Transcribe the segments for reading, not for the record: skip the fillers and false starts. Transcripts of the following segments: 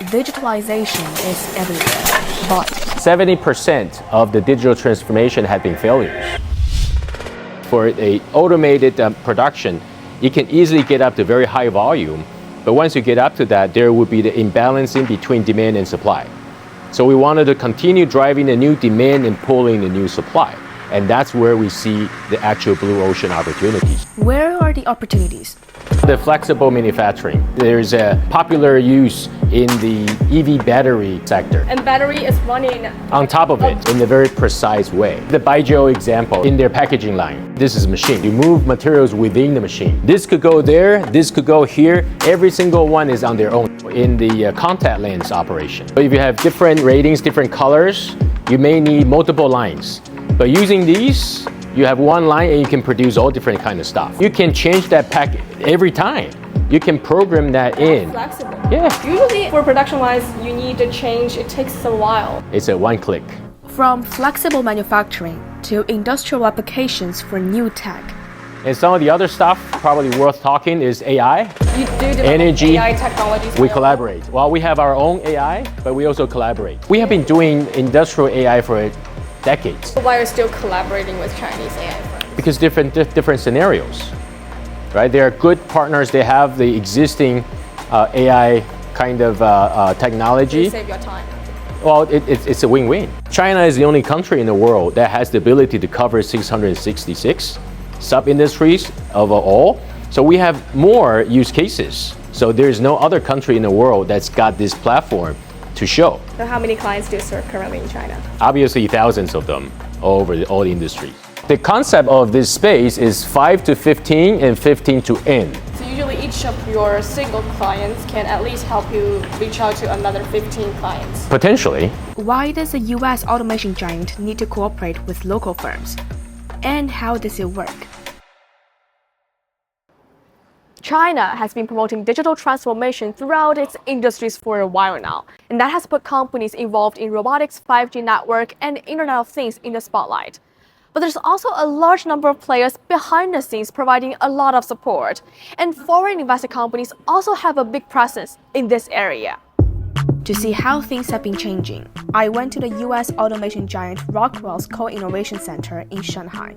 digitalization is everywhere, but 70% of the digital transformation had been failures. For an automated production, you can easily get up to very high volume, but once you get up to that, there would be the imbalancing between demand and supply. So we wanted to continue driving the new demand and pulling the new supply. And that's where we see the actual blue ocean opportunities. Where are the opportunities? The flexible manufacturing. There's a popular use in the EV battery sector. And battery is running on top of it in a very precise way. The Baijiu example in their packaging line. This is a machine. You move materials within the machine. This could go there, this could go here. Every single one is on their own in the contact lens operation. But if you have different ratings, different colors, you may need multiple lines. But using these, you have one line and you can produce all different kind of stuff. You can change that pack every time. You can program that in. Flexible. Yeah. Usually for production-wise, you need to change. It takes a while. It's a one click. From flexible manufacturing to industrial applications for new tech. And some of the other stuff probably worth talking is AI. You do develop energy, AI technologies. We collaborate. Well, we have our own AI, but we also collaborate. We have been doing industrial AI for decades. Why are you still collaborating with Chinese AI firms? Because different scenarios, right? They are good partners. They have the existing AI kind of technology. Save your time. Well, it's a win-win. China is the only country in the world that has the ability to cover 666 sub-industries of all. So we have more use cases. So there's no other country in the world that's got this platform to show. So how many clients do you serve currently in China? Obviously, thousands of them all over all the industries. The concept of this space is 5 to 15 and 15 to N. So usually each of your single clients can at least help you reach out to another 15 clients. Potentially. Why does a US automation giant need to cooperate with local firms? And how does it work? China has been promoting digital transformation throughout its industries for a while now, and that has put companies involved in robotics, 5G network, and Internet of Things in the spotlight. But there's also a large number of players behind the scenes providing a lot of support, and foreign invested companies also have a big presence in this area. To see how things have been changing, I went to the US automation giant Rockwell's Co-Innovation Center in Shanghai.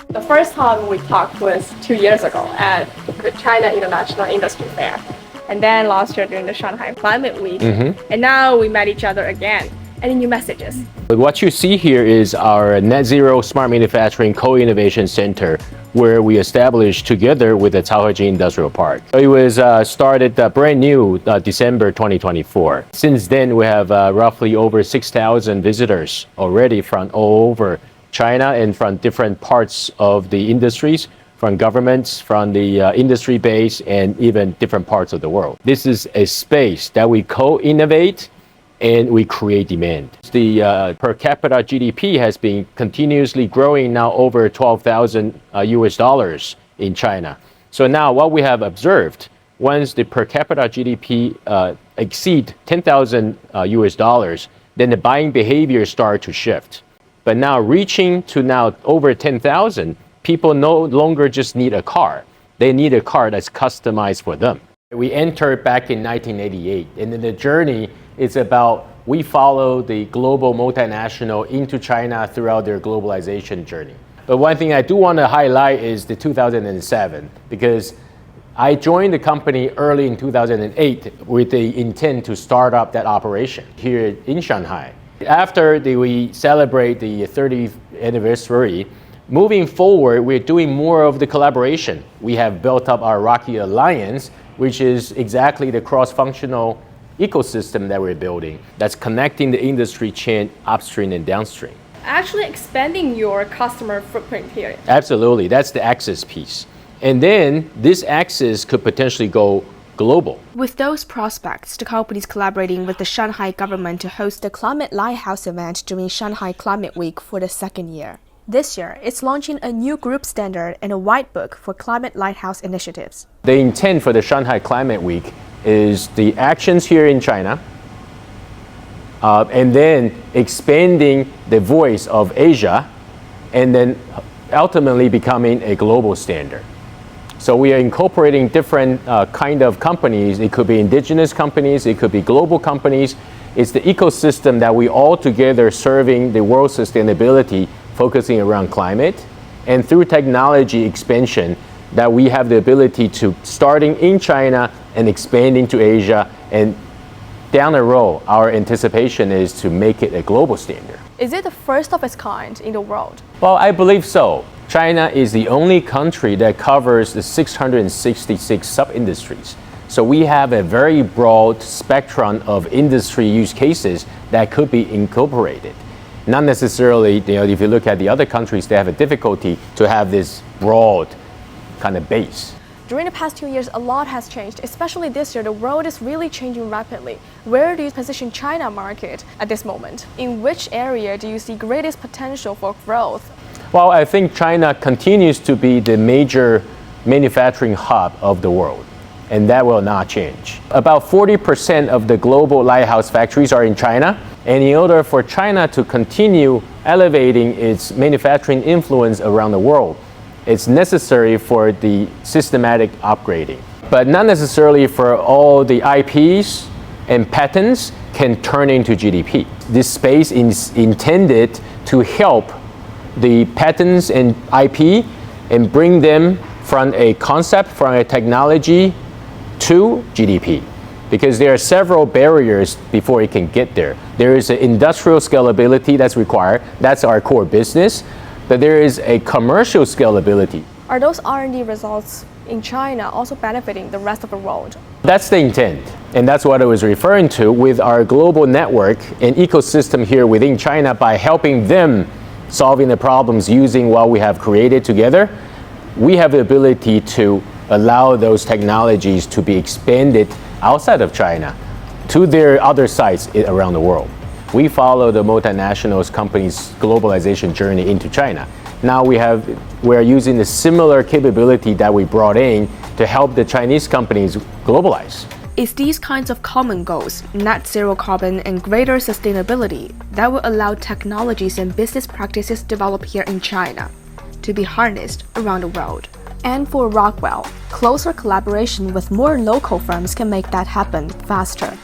The first time we talked was 2 years ago at the China International Industry Fair, and then last year during the Shanghai Climate Week, and now we met each other again. Any new messages? What you see here is our Net Zero Smart Manufacturing Co-Innovation Center, where we established together with the Caohejing Industrial Park. It was started brand new December 2024. Since then, we have roughly over 6,000 visitors already from all over China and from different parts of the industries, from governments, from the industry base, and even different parts of the world. This is a space that we co-innovate and we create demand. The per capita GDP has been continuously growing now over 12,000 US dollars in China. So now what we have observed, once the per capita GDP exceed 10,000 US dollars, then the buying behavior start to shift. But now reaching to now over 10,000, people no longer just need a car. They need a car that's customized for them. We entered back in 1988, and then the journey is about we follow the global multinational into China throughout their globalization journey. But one thing I do want to highlight is the 2007, because I joined the company early in 2008 with the intent to start up that operation here in Shanghai. After we celebrate the 30th anniversary, moving forward, we're doing more of the collaboration. We have built up our Rocky Alliance, which is exactly the cross-functional ecosystem that we're building that's connecting the industry chain upstream and downstream. Actually expanding your customer footprint here. Absolutely, that's the access piece. And then this access could potentially go global. With those prospects, the company is collaborating with the Shanghai government to host the Climate Lighthouse event during Shanghai Climate Week for the second year. This year, it's launching a new group standard and a white book for climate lighthouse initiatives. The intent for the Shanghai Climate Week is the actions here in China, and then expanding the voice of Asia, and then ultimately becoming a global standard. So we are incorporating different kind of companies. It could be indigenous companies, it could be global companies. It's the ecosystem that we all together serving the world's sustainability, focusing around climate, and through technology expansion that we have the ability to starting in China and expanding to Asia, and down the road, our anticipation is to make it a global standard. Is it the first of its kind in the world? Well, I believe so. China is the only country that covers the 666 sub-industries. So we have a very broad spectrum of industry use cases that could be incorporated. Not necessarily, if you look at the other countries, they have a difficulty to have this broad kind of base. During the past 2 years, a lot has changed, especially this year. The world is really changing rapidly. Where do you position China market at this moment? In which area do you see greatest potential for growth? Well, I think China continues to be the major manufacturing hub of the world, and that will not change. About 40% of the global lighthouse factories are in China, and in order for China to continue elevating its manufacturing influence around the world, it's necessary for the systematic upgrading. But not necessarily for all the IPs and patents can turn into GDP. This space is intended to help the patents and IP and bring them from a concept, from a technology to GDP. Because there are several barriers before it can get there. There is an industrial scalability that's required. That's our core business. But there is a commercial scalability. Are those R&D results in China also benefiting the rest of the world? That's the intent. And that's what I was referring to with our global network and ecosystem here within China. By helping them solving the problems using what we have created together, we have the ability to allow those technologies to be expanded outside of China to their other sites around the world. We follow the multinationals companies' globalization journey into China. Now we are using the similar capability that we brought in to help the Chinese companies globalize. It's these kinds of common goals, net zero carbon and greater sustainability, that will allow technologies and business practices developed here in China to be harnessed around the world. And for Rockwell, closer collaboration with more local firms can make that happen faster.